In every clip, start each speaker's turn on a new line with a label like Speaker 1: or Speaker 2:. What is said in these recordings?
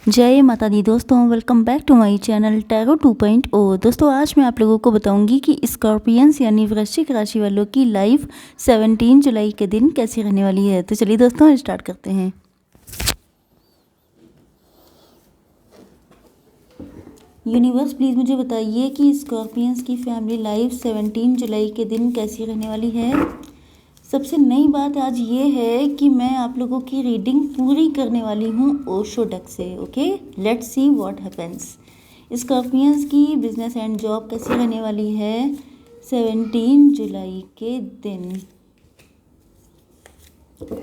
Speaker 1: जय माता दी दोस्तों, welcome back to my channel tarot 2.0। दोस्तों आज मैं आप लोगों को बताऊंगी कि स्कॉर्पियंस यानी वृश्चिक राशि वालों की लाइफ 17 जुलाई के दिन कैसी रहने वाली है। तो चलिए दोस्तों स्टार्ट करते हैं। यूनिवर्स प्लीज़ मुझे बताइए कि स्कॉर्पियंस की फैमिली लाइफ 17 जुलाई के दिन कैसी रहने वाली है। सबसे नई बात आज ये है कि मैं आप लोगों की रीडिंग पूरी करने वाली हूँ ओशो डेक से। Okay, let's see what happens. Scorpions की बिजनेस एंड जॉब कैसी रहने वाली है 17 जुलाई के दिन।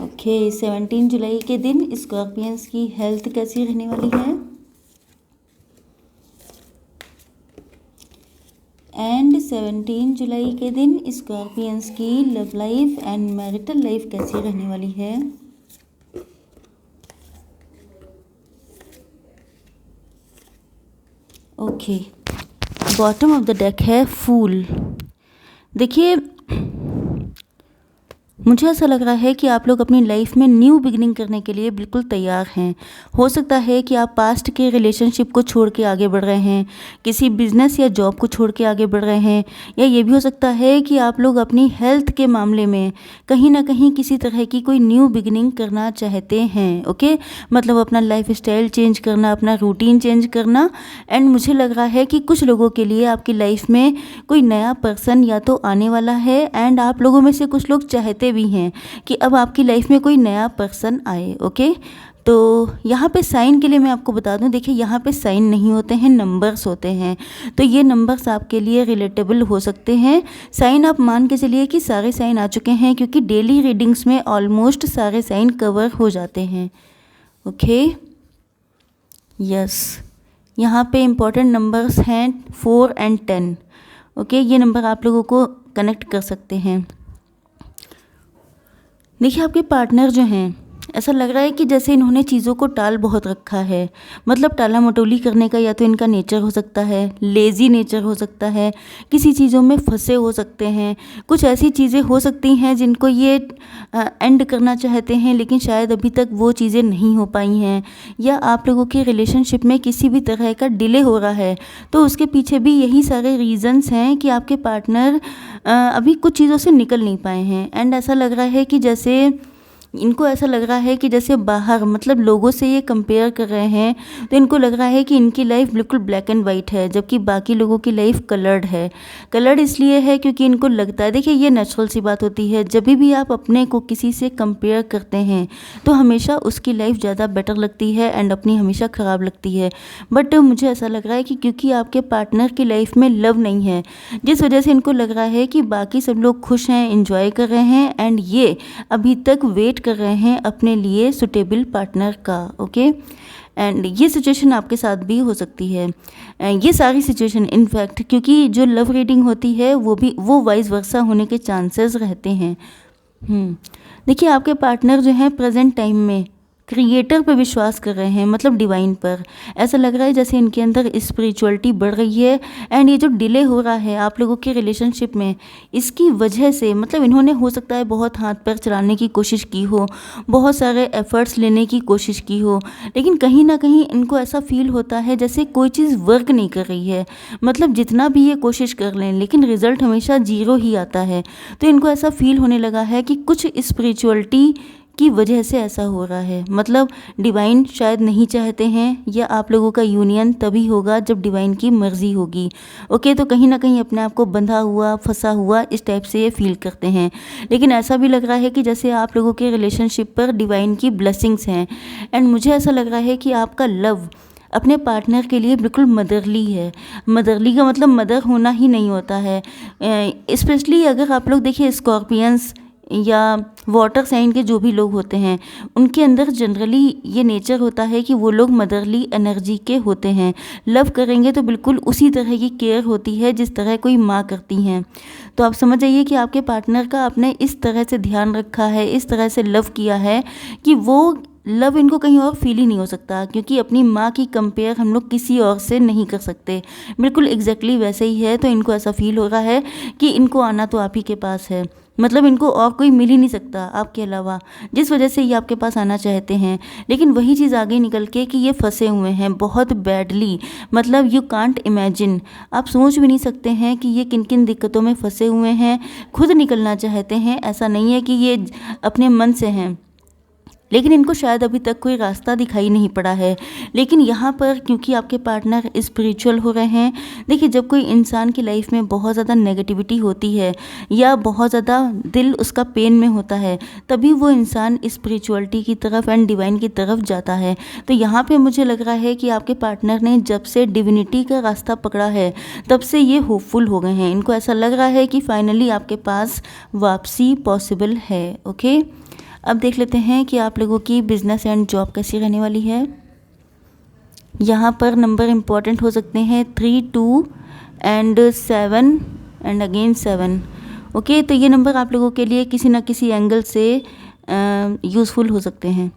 Speaker 1: ओके, 17 जुलाई के दिन स्कॉर्पियंस की हेल्थ कैसी रहने वाली है एंड 17 जुलाई के दिन स्कॉर्पियंस की love life and marital life कैसी रहने वाली है। Okay, bottom of the deck है फूल। देखिए, मुझे ऐसा लग रहा है कि आप लोग अपनी लाइफ में न्यू बिगिनिंग करने के लिए बिल्कुल तैयार हैं। हो सकता है कि आप पास्ट के रिलेशनशिप को छोड़ के आगे बढ़ रहे हैं, किसी बिजनेस या जॉब को छोड़ के आगे बढ़ रहे हैं, या ये भी हो सकता है कि आप लोग अपनी हेल्थ के मामले में कहीं ना कहीं किसी तरह की कोई न्यू बिगिनिंग करना चाहते हैं। ओके, मतलब अपना लाइफ स्टाइल चेंज करना, अपना रूटीन चेंज करना। एंड मुझे लग रहा है कि कुछ लोगों के लिए आपकी लाइफ में कोई नया पर्सन या तो आने वाला है एंड आप लोगों में से कुछ लोग चाहते भी हैं कि अब आपकी लाइफ में कोई नया पर्सन आए। ओके, तो यहाँ पे साइन के लिए मैं आपको बता दूँ, देखिए यहाँ पे साइन नहीं होते हैं, नंबर्स होते हैं। तो ये नंबर्स आपके लिए रिलेटेबल हो सकते हैं। साइन आप मान के चलिए कि सारे साइन आ चुके हैं, क्योंकि डेली रीडिंग्स में ऑलमोस्ट सारे साइन कवर हो जाते हैं। ओके, यस, यहाँ पे इम्पॉर्टेंट नंबर्स हैं 4 एंड 10। ओके, ये नंबर आप लोगों को कनेक्ट कर सकते हैं। देखिए, आपके पार्टनर जो हैं, ऐसा लग रहा है कि जैसे इन्होंने चीज़ों को टाल बहुत रखा है। मतलब टाला मटोली करने का या तो इनका नेचर हो सकता है, लेज़ी नेचर हो सकता है, किसी चीज़ों में फंसे हो सकते हैं। कुछ ऐसी चीज़ें हो सकती हैं जिनको ये एंड करना चाहते हैं, लेकिन शायद अभी तक वो चीज़ें नहीं हो पाई हैं, या आप लोगों के रिलेशनशिप में किसी भी तरह का डिले हो रहा है। तो उसके पीछे भी यही सारे रीज़न्स हैं कि आपके पार्टनर अभी कुछ चीज़ों से निकल नहीं पाए हैं। एंड ऐसा लग रहा है कि जैसे इनको ऐसा लग रहा है कि जैसे बाहर मतलब लोगों से ये कंपेयर कर रहे हैं, तो इनको लग रहा है कि इनकी लाइफ बिल्कुल ब्लैक एंड वाइट है, जबकि बाकी लोगों की लाइफ कलर्ड है। कलर्ड इसलिए है क्योंकि इनको लगता है, देखिए ये नेचुरल सी बात होती है, जब भी आप अपने को किसी से कंपेयर करते हैं तो हमेशा उसकी लाइफ ज़्यादा बेटर लगती है एंड अपनी हमेशा ख़राब लगती है। बट मुझे ऐसा लग रहा है कि क्योंकि आपके पार्टनर की लाइफ में लव नहीं है, जिस वजह से इनको लग रहा है कि बाकी सब लोग खुश हैं, इंजॉय कर रहे हैं, एंड ये अभी तक वेट कर रहे हैं अपने लिए सुटेबल पार्टनर का। ओके, एंड ये सिचुएशन आपके साथ भी हो सकती है। ये सारी सिचुएशन इनफैक्ट, क्योंकि जो लव रीडिंग होती है वो वाइस वर्सा होने के चांसेस रहते हैं। देखिए, आपके पार्टनर जो हैं प्रेजेंट टाइम में क्रिएटर पर विश्वास कर रहे हैं, मतलब डिवाइन पर। ऐसा लग रहा है जैसे इनके अंदर स्पिरिचुअलिटी बढ़ रही है। एंड ये जो डिले हो रहा है आप लोगों के रिलेशनशिप में, इसकी वजह से मतलब इन्होंने हो सकता है बहुत हाथ पैर चलाने की कोशिश की हो, बहुत सारे एफर्ट्स लेने की कोशिश की हो, लेकिन कहीं ना कहीं इनको ऐसा फील होता है जैसे कोई चीज़ वर्क नहीं कर रही है। मतलब जितना भी ये कोशिश कर लें लेकिन रिजल्ट हमेशा 0 ही आता है। तो इनको ऐसा फील होने लगा है कि कुछ स्पिरिचुअलिटी की वजह से ऐसा हो रहा है। मतलब डिवाइन शायद नहीं चाहते हैं, या आप लोगों का यूनियन तभी होगा जब डिवाइन की मर्जी होगी। ओके, तो कहीं ना कहीं अपने आप को बंधा हुआ, फंसा हुआ इस टाइप से ये फील करते हैं। लेकिन ऐसा भी लग रहा है कि जैसे आप लोगों के रिलेशनशिप पर डिवाइन की ब्लेसिंग्स हैं। एंड मुझे ऐसा लग रहा है कि आपका लव अपने पार्टनर के लिए बिल्कुल मदरली है। मदरली का मतलब मदर होना ही नहीं होता है। स्पेशली अगर आप लोग देखिए स्कॉर्पियंस या वाटर साइन के जो भी लोग होते हैं, उनके अंदर जनरली ये नेचर होता है कि वो लोग मदरली एनर्जी के होते हैं। लव करेंगे तो बिल्कुल उसी तरह की केयर होती है जिस तरह कोई माँ करती हैं। तो आप समझ जाइए कि आपके पार्टनर का आपने इस तरह से ध्यान रखा है, इस तरह से लव किया है कि वो लव इनको कहीं और फील ही नहीं हो सकता, क्योंकि अपनी माँ की कंपेयर हम लोग किसी और से नहीं कर सकते। बिल्कुल एग्जैक्टली वैसे ही है। तो इनको ऐसा फील हो रहा है कि इनको आना तो आप ही के पास है, मतलब इनको और कोई मिल ही नहीं सकता आपके अलावा, जिस वजह से ये आपके पास आना चाहते हैं। लेकिन वही चीज़ आगे निकल के कि ये फंसे हुए हैं बहुत बैडली, मतलब यू कांट इमेजिन, आप सोच भी नहीं सकते हैं कि ये किन किन दिक्कतों में फंसे हुए हैं। खुद निकलना चाहते हैं, ऐसा नहीं है कि ये अपने मन से हैं, लेकिन इनको शायद अभी तक कोई रास्ता दिखाई नहीं पड़ा है। लेकिन यहाँ पर क्योंकि आपके पार्टनर स्पिरिचुअल हो रहे हैं, देखिए जब कोई इंसान की लाइफ में बहुत ज़्यादा नेगेटिविटी होती है या बहुत ज़्यादा दिल उसका पेन में होता है, तभी वो इंसान स्पिरिचुअलिटी की तरफ एंड डिवाइन की तरफ जाता है। तो यहाँ पे मुझे लग रहा है कि आपके पार्टनर ने जब से डिविनिटी का रास्ता पकड़ा है तब से ये होपफुल हो गए हैं। इनको ऐसा लग रहा है कि फाइनली आपके पास वापसी पॉसिबल है। ओके, अब देख लेते हैं कि आप लोगों की बिजनेस एंड जॉब कैसी रहने वाली है। यहाँ पर नंबर इम्पॉर्टेंट हो सकते हैं 3, 2 एंड 7 एंड अगेन 7। ओके, तो ये नंबर आप लोगों के लिए किसी ना किसी एंगल से यूज़फुल हो सकते हैं।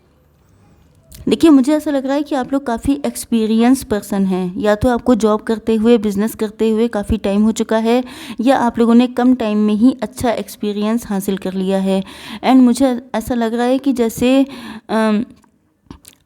Speaker 1: देखिए मुझे ऐसा लग रहा है कि आप लोग काफ़ी एक्सपीरियंस पर्सन हैं, या तो आपको जॉब करते हुए बिजनेस करते हुए काफ़ी टाइम हो चुका है, या आप लोगों ने कम टाइम में ही अच्छा एक्सपीरियंस हासिल कर लिया है। एंड मुझे ऐसा लग रहा है कि जैसे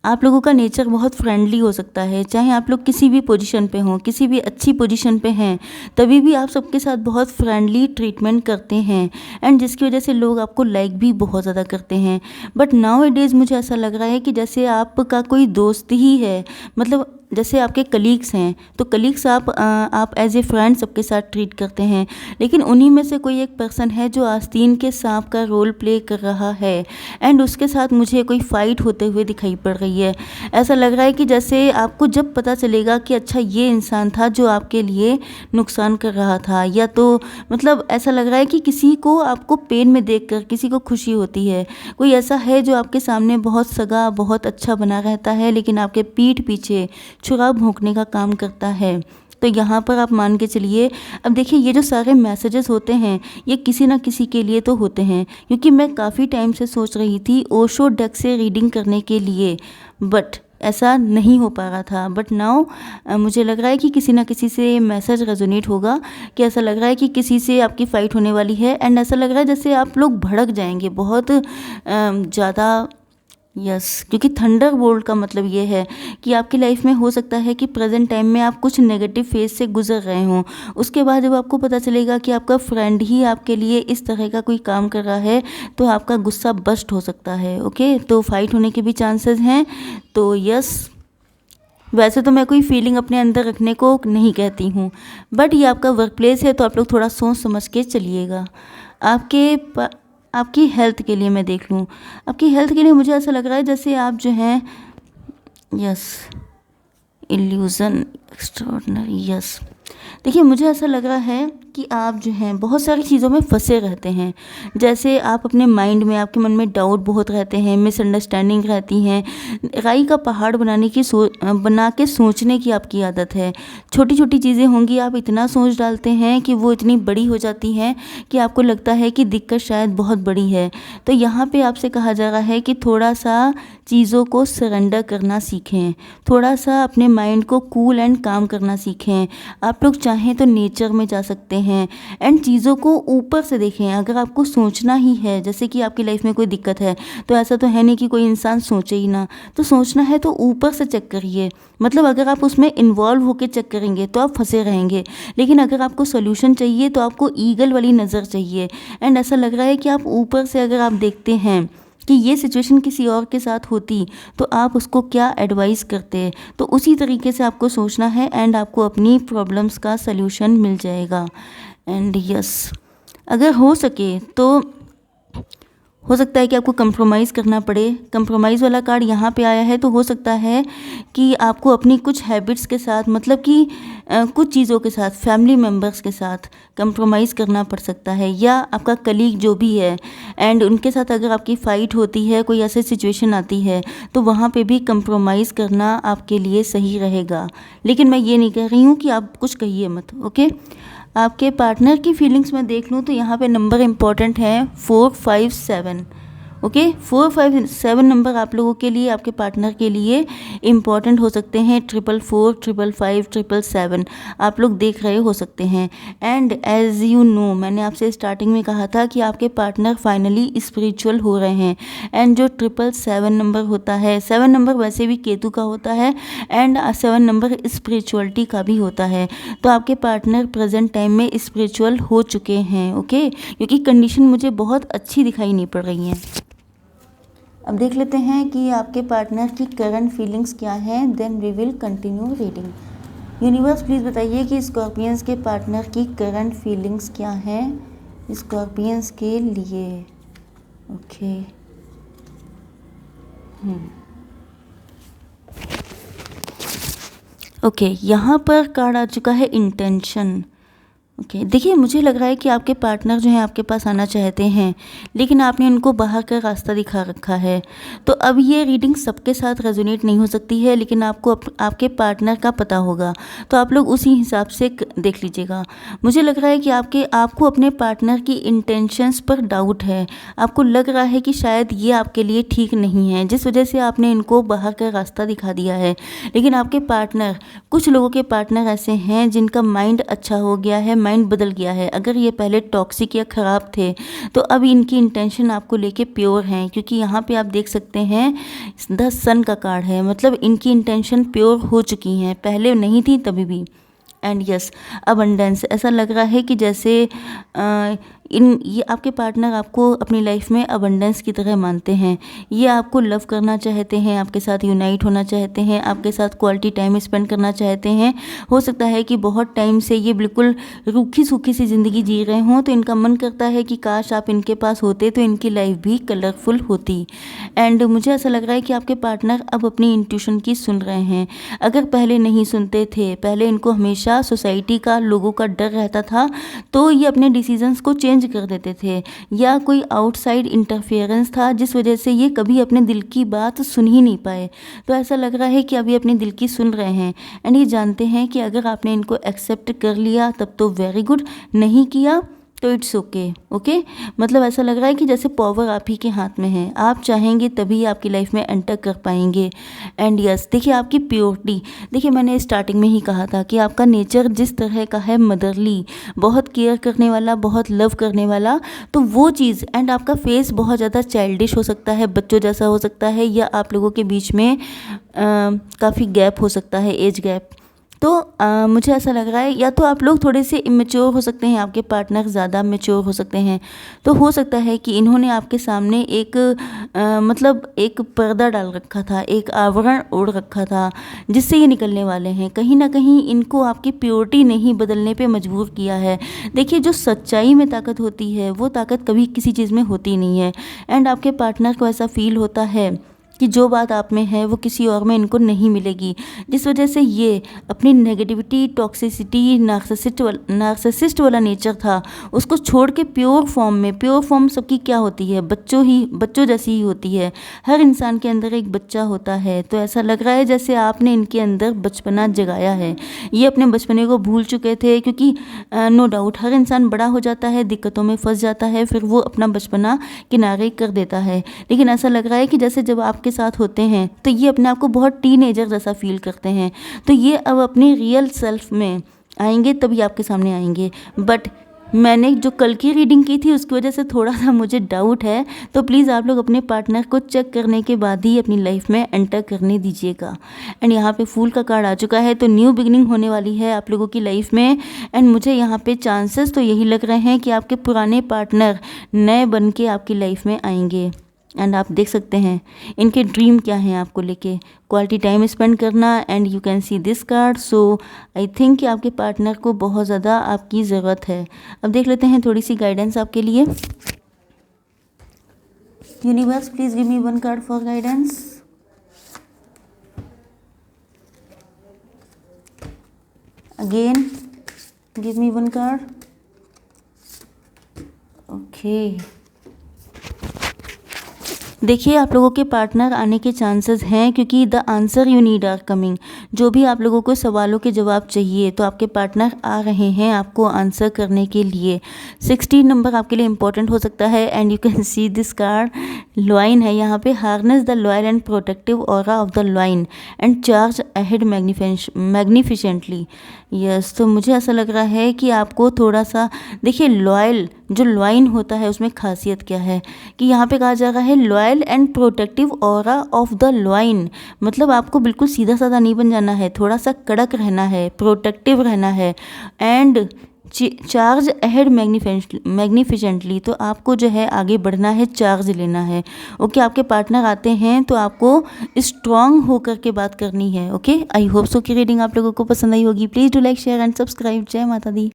Speaker 1: आप लोगों का नेचर बहुत फ्रेंडली हो सकता है, चाहे आप लोग किसी भी पोजीशन पे हों, किसी भी अच्छी पोजीशन पे हैं, तभी भी आप सबके साथ बहुत फ्रेंडली ट्रीटमेंट करते हैं, एंड जिसकी वजह से लोग आपको लाइक भी बहुत ज़्यादा करते हैं। बट नाउ ए डेज़ मुझे ऐसा लग रहा है कि जैसे आपका कोई दोस्त ही है, मतलब जैसे आपके कलीग्स हैं, तो कलीग्स आप एज ए फ्रेंड सबके साथ ट्रीट करते हैं, लेकिन उन्हीं में से कोई एक पर्सन है जो आस्तीन के सांप का रोल प्ले कर रहा है, एंड उसके साथ मुझे कोई फ़ाइट होते हुए दिखाई पड़ रही है। ऐसा लग रहा है कि जैसे आपको जब पता चलेगा कि अच्छा ये इंसान था जो आपके लिए नुकसान कर रहा था, या तो मतलब ऐसा लग रहा है कि किसी को आपको पेन में देखकर किसी को खुशी होती है। कोई ऐसा है जो आपके सामने बहुत सगा बहुत अच्छा बना रहता है, लेकिन आपके पीठ पीछे छुरा भोंकने का काम करता है। तो यहाँ पर आप मान के चलिए। अब देखिए ये जो सारे मैसेजेस होते हैं ये किसी ना किसी के लिए तो होते हैं, क्योंकि मैं काफ़ी टाइम से सोच रही थी ओशो डेक से रीडिंग करने के लिए, बट ऐसा नहीं हो पा रहा था। बट नाउ मुझे लग रहा है कि किसी ना किसी से मैसेज रेजोनेट होगा, कि ऐसा लग रहा है कि किसी से आपकी फ़ाइट होने वाली है, एंड ऐसा लग रहा है जैसे आप लोग भड़क जाएंगे बहुत ज़्यादा। यस, क्योंकि थंडर बोल्ट का मतलब ये है कि आपकी लाइफ में हो सकता है कि प्रेजेंट टाइम में आप कुछ नेगेटिव फेज से गुजर रहे हों, उसके बाद जब आपको पता चलेगा कि आपका फ्रेंड ही आपके लिए इस तरह का कोई काम कर रहा है, तो आपका गुस्सा बस्ट हो सकता है। ओके, तो फाइट होने के भी चांसेस हैं। तो यस, वैसे तो मैं कोई फीलिंग अपने अंदर रखने को नहीं कहती हूँ, बट ये आपका वर्क प्लेस है, तो आप लोग थोड़ा सोच समझ के चलिएगा। आपकी हेल्थ के लिए मैं देख लूँ, आपकी हेल्थ के लिए मुझे ऐसा लग रहा है जैसे आप जो हैं, यस, इल्यूज़न एक्स्ट्रॉर्डनरी, यस। देखिए मुझे ऐसा लग रहा है कि आप जो हैं बहुत सारी चीज़ों में फंसे रहते हैं। जैसे आप अपने माइंड में, आपके मन में डाउट बहुत रहते हैं, मिसअंडरस्टैंडिंग रहती हैं, राई का पहाड़ बना के सोचने की आपकी आदत है। छोटी छोटी चीज़ें होंगी, आप इतना सोच डालते हैं कि वो इतनी बड़ी हो जाती हैं कि आपको लगता है कि दिक्कत शायद बहुत बड़ी है। तो यहाँ पे आपसे कहा जा रहा है कि थोड़ा सा चीज़ों को सरेंडर करना सीखें, थोड़ा सा अपने माइंड को कूल एंड काम करना सीखें। आप लोग चाहें तो नेचर में जा सकते हैं एंड चीज़ों को ऊपर से देखें। अगर आपको सोचना ही है, जैसे कि आपकी लाइफ में कोई दिक्कत है, तो ऐसा तो है नहीं कि कोई इंसान सोचे ही ना, तो सोचना है तो ऊपर से चेक करिए। मतलब अगर आप उसमें इन्वॉल्व होकर चेक करेंगे तो आप फंसे रहेंगे, लेकिन अगर आपको सोल्यूशन चाहिए तो आपको ईगल वाली नज़र चाहिए। एंड ऐसा लग रहा है कि आप ऊपर से अगर आप देखते हैं कि ये सिचुएशन किसी और के साथ होती तो आप उसको क्या एडवाइस करते, तो उसी तरीके से आपको सोचना है एंड आपको अपनी प्रॉब्लम्स का सल्यूशन मिल जाएगा। एंड यस, अगर हो सके तो हो सकता है कि आपको कंप्रोमाइज़ करना पड़े। कंप्रोमाइज़ वाला कार्ड यहाँ पे आया है, तो हो सकता है कि आपको अपनी कुछ हैबिट्स के साथ, मतलब कि कुछ चीज़ों के साथ, फैमिली मेम्बर्स के साथ कंप्रोमाइज़ करना पड़ सकता है, या आपका कलीग जो भी है एंड उनके साथ अगर आपकी फ़ाइट होती है, कोई ऐसी सिचुएशन आती है, तो वहाँ पे भी कंप्रोमाइज़ करना आपके लिए सही रहेगा। लेकिन मैं ये नहीं कह रही हूँ कि आप कुछ कहिए मत। ओके, आपके पार्टनर की फीलिंग्स में देख लूँ तो यहाँ पे नंबर इम्पॉर्टेंट है 4, 5, 7। ओके, 4, 5, 7 नंबर आप लोगों के लिए, आपके पार्टनर के लिए इम्पॉर्टेंट हो सकते हैं। 444, 555, 777 आप लोग देख रहे हो सकते हैं। एंड एज यू नो, मैंने आपसे स्टार्टिंग में कहा था कि आपके पार्टनर फाइनली स्पिरिचुअल हो रहे हैं। एंड जो 777 नंबर होता है, 7 नंबर वैसे भी केतु का होता है, एंड 7 नंबर स्पिरिचुअलिटी का भी होता है। तो आपके पार्टनर प्रेजेंट टाइम में स्पिरिचुअल हो चुके हैं। ओके, क्योंकि कंडीशन मुझे बहुत अच्छी दिखाई नहीं पड़ रही हैं। अब देख लेते हैं कि आपके पार्टनर की करंट फीलिंग्स क्या हैं, then we will continue reading. Universe please बताइए कि स्कॉर्पियंस के पार्टनर की करंट फीलिंग्स क्या हैं स्कॉर्पियंस के लिए। ओके, ओके, यहाँ पर कार्ड आ चुका है इंटेंशन। ओके, देखिए मुझे लग रहा है कि आपके पार्टनर जो हैं आपके पास आना चाहते हैं, लेकिन आपने उनको बाहर का रास्ता दिखा रखा है। तो अब ये रीडिंग सबके साथ रेजोनेट नहीं हो सकती है, लेकिन आपको आपके पार्टनर का पता होगा, तो आप लोग उसी हिसाब से देख लीजिएगा। मुझे लग रहा है कि आपको अपने पार्टनर की इंटेंशंस पर डाउट है। आपको लग रहा है कि शायद ये आपके लिए ठीक नहीं है, जिस वजह से आपने इनको बाहर का रास्ता दिखा दिया है। लेकिन आपके पार्टनर, कुछ लोगों के पार्टनर ऐसे हैं जिनका माइंड अच्छा हो गया है, माइंड बदल गया है। अगर ये पहले टॉक्सिक या ख़राब थे, तो अब इनकी इंटेंशन आपको लेके प्योर हैं, क्योंकि यहाँ पे आप देख सकते हैं 10 सन का कार्ड है, मतलब इनकी इंटेंशन प्योर हो चुकी हैं, पहले नहीं थी तभी भी। एंड यस, अबंडेंस, ऐसा लग रहा है कि जैसे ये आपके पार्टनर आपको अपनी लाइफ में अबंडेंस की तरह मानते हैं। ये आपको लव करना चाहते हैं, आपके साथ यूनाइट होना चाहते हैं, आपके साथ क्वालिटी टाइम स्पेंड करना चाहते हैं। हो सकता है कि बहुत टाइम से ये बिल्कुल रूखी सूखी सी ज़िंदगी जी रहे हों, तो इनका मन करता है कि काश आप इनके पास होते तो इनकी लाइफ भी कलरफुल होती। एंड मुझे ऐसा लग रहा है कि आपके पार्टनर अब अपनी इंट्यूशन की सुन रहे हैं। अगर पहले नहीं सुनते थे, पहले इनको हमेशा सोसाइटी का, लोगों का डर रहता था, तो ये अपने डिसीजंस को चेंज कर देते थे, या कोई आउटसाइड इंटरफेरेंस था जिस वजह से ये कभी अपने दिल की बात सुन ही नहीं पाए। तो ऐसा लग रहा है कि अभी अपने दिल की सुन रहे हैं, एंड ये जानते हैं कि अगर आपने इनको एक्सेप्ट कर लिया तब तो वेरी गुड, नहीं किया तो इट्स ओके। ओके, मतलब ऐसा लग रहा है कि जैसे पावर आप ही के हाथ में है, आप चाहेंगे तभी आपकी लाइफ में एंटर कर पाएंगे। एंड यस, देखिए आपकी प्योरिटी, देखिए मैंने स्टार्टिंग में ही कहा था कि आपका नेचर जिस तरह का है, मदरली, बहुत केयर करने वाला, बहुत लव करने वाला, तो वो चीज़, एंड आपका फेस बहुत ज़्यादा चाइल्डिश हो सकता है, बच्चों जैसा हो सकता है, या आप लोगों के बीच में काफ़ी गैप हो सकता है, एज गैप। तो मुझे ऐसा लग रहा है या तो आप लोग थोड़े से इमेच्योर हो सकते हैं, आपके पार्टनर ज़्यादा मैच्योर हो सकते हैं। तो हो सकता है कि इन्होंने आपके सामने एक मतलब एक पर्दा डाल रखा था, एक आवरण ओढ़ रखा था, जिससे ये निकलने वाले हैं। कहीं ना कहीं इनको आपकी प्योरिटी नहीं बदलने पे मजबूर किया है। देखिए, जो सच्चाई में ताकत होती है, वो ताकत कभी किसी चीज़ में होती नहीं है। एंड आपके पार्टनर को ऐसा फील होता है कि जो बात आप में है वो किसी और में इनको नहीं मिलेगी, जिस वजह से ये अपनी नेगेटिविटी, टॉक्सिसिटी, नार्सिसिस्ट वाला नेचर था, उसको छोड़ के प्योर फॉर्म में, प्योर फॉर्म सबकी क्या होती है, बच्चों जैसी ही होती है। हर इंसान के अंदर एक बच्चा होता है। तो ऐसा लग रहा है जैसे आपने इनके अंदर बचपना जगाया है। ये अपने बचपने को भूल चुके थे, क्योंकि नो डाउट हर इंसान बड़ा हो जाता है, दिक्कतों में फंस जाता है, फिर वो अपना बचपना किनारे कर देता है। लेकिन ऐसा लग रहा है कि जैसे जब आप के साथ होते हैं तो ये अपने आप को बहुत टीनेजर जैसा फील करते हैं। तो ये अब अपनी रियल सेल्फ में आएंगे, तभी आपके सामने आएंगे। बट मैंने जो कल की रीडिंग की थी उसकी वजह से थोड़ा सा मुझे डाउट है, तो प्लीज़ आप लोग अपने पार्टनर को चेक करने के बाद ही अपनी लाइफ में एंटर करने दीजिएगा। एंड यहाँ पे फूल का कार्ड आ चुका है, तो न्यू बिगनिंग होने वाली है आप लोगों की लाइफ में। एंड मुझे यहाँ पे चांसेस तो यही लग रहे हैं कि आपके पुराने पार्टनर नए बन के आपकी लाइफ में आएंगे। एंड आप देख सकते हैं इनके ड्रीम क्या हैं आपको लेके, क्वालिटी टाइम स्पेंड करना। And you can see this card. So I think कि आपके पार्टनर को बहुत ज़्यादा आपकी ज़रूरत है। अब देख लेते हैं थोड़ी सी गाइडेंस आपके लिए। Universe please give me one card for guidance. Again give me one card. Okay, देखिए आप लोगों के पार्टनर आने के चांसेस हैं क्योंकि the answer you need are coming. जो भी आप लोगों को सवालों के जवाब चाहिए तो आपके पार्टनर आ रहे हैं आपको आंसर करने के लिए। 16 नंबर आपके लिए इंपॉर्टेंट हो सकता है and you can see this card lion है यहाँ पे। Harness the loyal and protective aura of the lion and charge ahead magnificently. Yes, तो मुझे ऐसा लग रहा है कि आपको थोड़ा सा देखिए लॉयल जो लॉइन होता है उसमें खासियत क्या है कि यहाँ पे कहा जा रहा है loyal and protective aura of the lion. मतलब आपको बिल्कुल सीधा साधा नहीं बन जाना है, थोड़ा सा कड़क रहना है, प्रोटेक्टिव रहना है एंड चार्ज अहेड मैग्निफिशेंटली। तो आपको जो है आगे बढ़ना है, चार्ज लेना है। ओके, आपके पार्टनर आते हैं तो आपको स्ट्रांग होकर के बात करनी है। ओके, आई होप सो कि रीडिंग आप लोगों को पसंद आई होगी। Please do like share and subscribe. जय माता दी।